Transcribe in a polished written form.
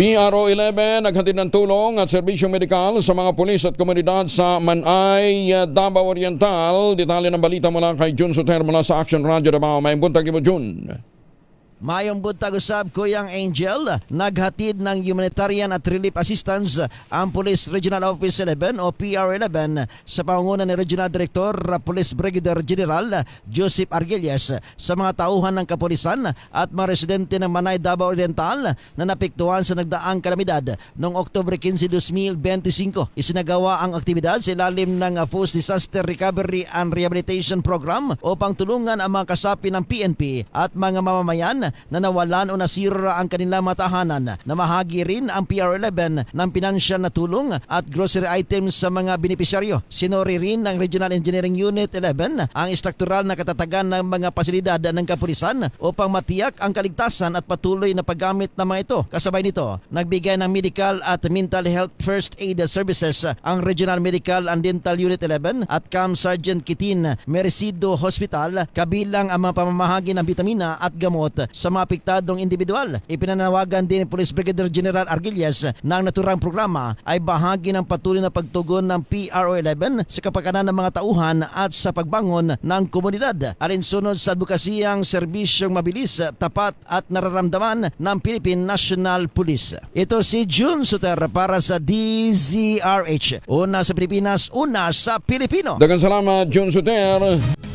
PRO11 naghatid ng tulong at serbisyong medikal sa mga pulis at komunidad sa Manay, Davao Oriental. Detalye ng balita mula kay Jun Soter mula sa Action Radio Davao. May buntag ni mo, Jun. Mayong buntag usab Kuyang Angel, naghatid ng humanitarian at relief assistance ang Police Regional Office 11 o PR11 sa pangunguna ni Regional Director Police Brigadier General Joseph Argelias sa mga tauhan ng kapulisan at mga residente ng Manay, Davao Oriental na napektuhan sa nagdaang kalamidad noong Oktubre 15, 2025. Isinagawa ang aktibidad sa ilalim ng Post Disaster Recovery and Rehabilitation Program upang tulungan ang mga kasapi ng PNP at mga mamamayan na nawalan o nasira ang kanilang matahanan. Namahagi rin ang PR11 ng pinansyal na tulong at grocery items sa mga benepisyaryo. Sinuri rin ng Regional Engineering Unit 11 ang struktural na katatagan ng mga pasilidad ng kapulisan upang matiyak ang kaligtasan at patuloy na paggamit ng mga ito. Kasabay nito, nagbigay ng medical at mental health first aid services ang Regional Medical and Dental Unit 11 at Camp Sergeant Kitin Merecido Hospital, kabilang ang mga pamamahagi ng bitamina at gamot sa mga apektadong individual. Ipinanawagan din ni Police Brigadier General Argelias na ang naturang programa ay bahagi ng patuloy na pagtugon ng PRO11 sa kapakanan ng mga tauhan at sa pagbangon ng komunidad. Alinsunod sa advokasiyang serbisyong mabilis, tapat at nararamdaman ng Philippine National Police. Ito si Jun Soter para sa DZRH. Una sa Pilipinas, una sa Pilipino. Daghang salamat, Jun Soter.